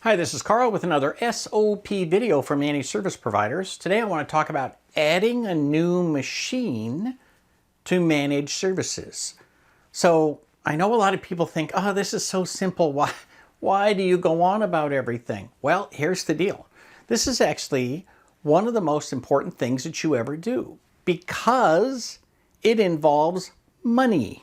Hi, this is Carl with another SOP video for managed service providers. Today I want to talk about adding a new machine to managed services. So I know a lot of people think, oh, this is so simple. Why do you go on about everything? Well, here's the deal. This is actually one of the most important things that you ever do because it involves money.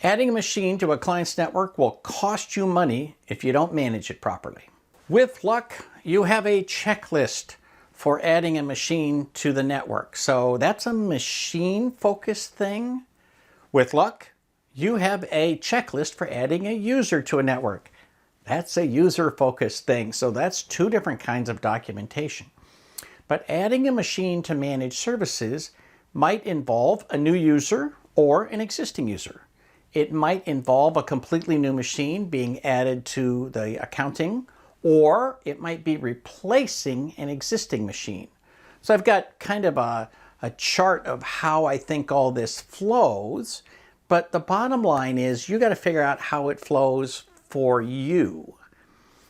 Adding a machine to a client's network will cost you money if you don't manage it properly. With luck, you have a checklist for adding a machine to the network. So that's a machine-focused thing. With luck, you have a checklist for adding a user to a network. That's a user-focused thing. So that's two different kinds of documentation. But adding a machine to managed services might involve a new user or an existing user. It might involve a completely new machine being added to the accounting, or it might be replacing an existing machine. So I've got kind of a chart of how I think all this flows, but the bottom line is you got to figure out how it flows for you.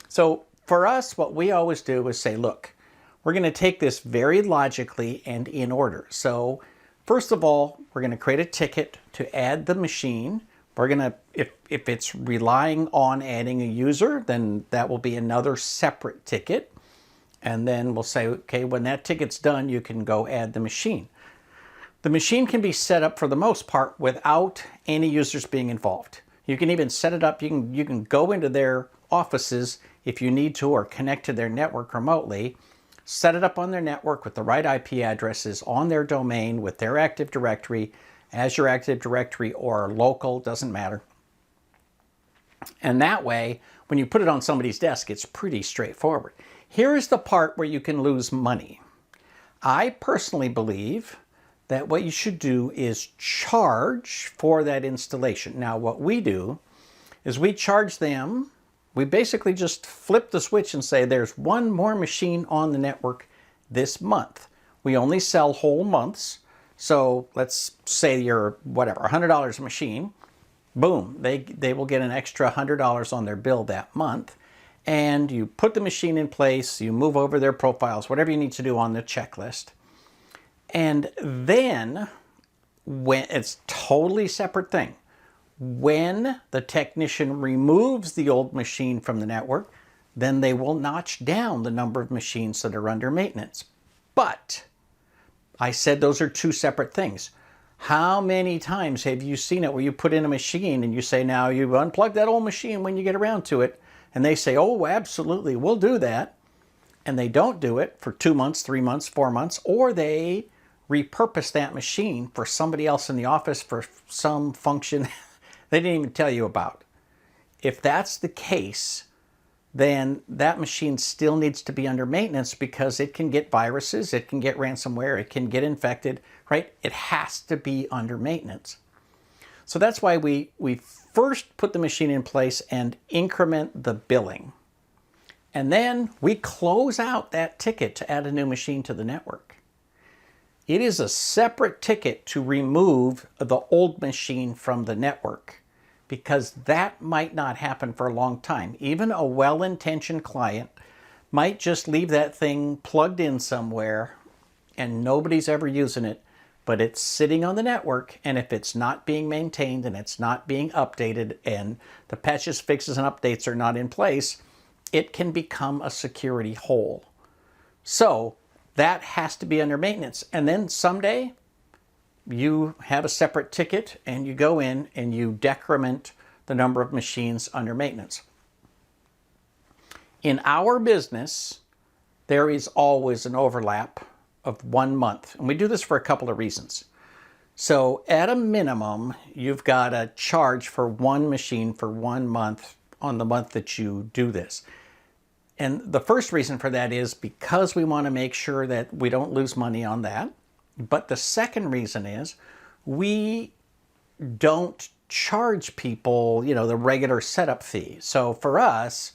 So for us, what we always do is say, look, we're going to take this very logically and in order. So first of all, we're going to create a ticket to add the machine. We're going to, if it's relying on adding a user, then that will be another separate ticket. And then we'll say, okay, when that ticket's done, you can go add the machine. The machine can be set up for the most part without any users being involved. You can even set it up, you can go into their offices if you need to or connect to their network remotely, set it up on their network with the right IP addresses on their domain with their Active Directory, Azure Active Directory or local, doesn't matter. And that way, when you put it on somebody's desk, it's pretty straightforward. Here is the part where you can lose money. I personally believe that what you should do is charge for that installation. Now, what we do is we charge them. We basically just flip the switch and say there's one more machine on the network this month. We only sell whole months. So let's say you're, whatever, $100 a machine. Boom, they will get an extra $100 on their bill that month. And you put the machine in place, you move over their profiles, whatever you need to do on the checklist. And then, when it's totally separate thing, when the technician removes the old machine from the network, then they will notch down the number of machines that are under maintenance. But I said those are two separate things. How many times have you seen it where you put in a machine and you say, now you unplug that old machine when you get around to it, and they say, oh, absolutely, we'll do that. And they don't do it for 2 months, 3 months, 4 months, or they repurpose that machine for somebody else in the office for some function they didn't even tell you about. If that's the case, then that machine still needs to be under maintenance because it can get viruses, it can get ransomware, it can get infected, right? It has to be under maintenance. So that's why we first put the machine in place and increment the billing. And then we close out that ticket to add a new machine to the network. It is a separate ticket to remove the old machine from the network, because that might not happen for a long time. Even a well-intentioned client might just leave that thing plugged in somewhere and nobody's ever using it, but it's sitting on the network, and if it's not being maintained and it's not being updated and the patches, fixes, and updates are not in place, it can become a security hole. So that has to be under maintenance. And then someday you have a separate ticket and you go in and you decrement the number of machines under maintenance. In our business, there is always an overlap of 1 month. And we do this for a couple of reasons. So at a minimum, you've got to charge for one machine for 1 month on the month that you do this. And the first reason for that is because we want to make sure that we don't lose money on that. But the second reason is we don't charge people, the regular setup fee. So for us,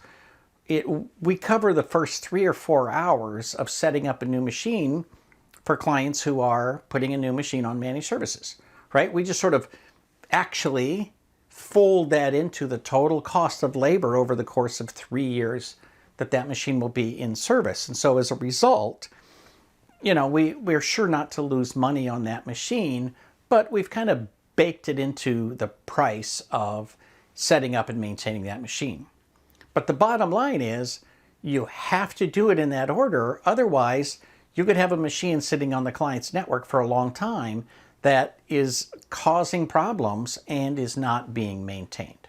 we cover the first 3 or 4 hours of setting up a new machine for clients who are putting a new machine on managed services, right? We just sort of actually fold that into the total cost of labor over the course of 3 years that that machine will be in service. And so as a result, we're sure not to lose money on that machine, but we've kind of baked it into the price of setting up and maintaining that machine. But the bottom line is you have to do it in that order. Otherwise, you could have a machine sitting on the client's network for a long time that is causing problems and is not being maintained.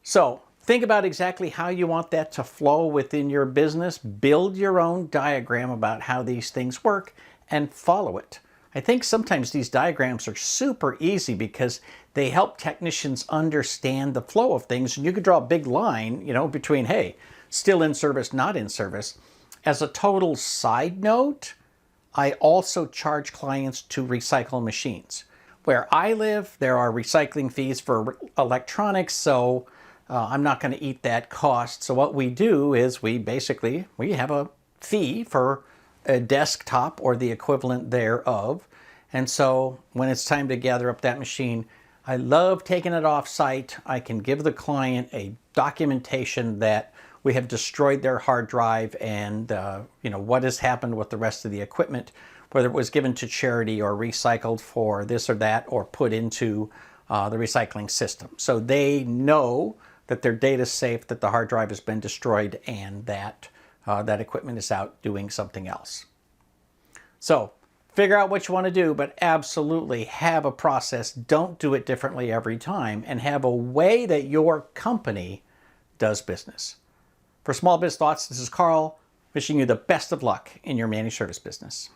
So think about exactly how you want that to flow within your business. Build your own diagram about how these things work and follow it. I think sometimes these diagrams are super easy because they help technicians understand the flow of things. And you could draw a big line, between, hey, still in service, not in service. As a total side note, I also charge clients to recycle machines. Where I live, there are recycling fees for electronics, so I'm not going to eat that cost. So what we do is we have a fee for a desktop or the equivalent thereof. And so when it's time to gather up that machine, I love taking it off site. I can give the client a documentation that we have destroyed their hard drive and what has happened with the rest of the equipment, whether it was given to charity or recycled for this or that or put into the recycling system. So they know that their data is safe, that the hard drive has been destroyed, and that that equipment is out doing something else. So figure out what you want to do, but absolutely have a process. Don't do it differently every time, and have a way that your company does business. For Small Biz Thoughts, this is Carl, wishing you the best of luck in your managed service business.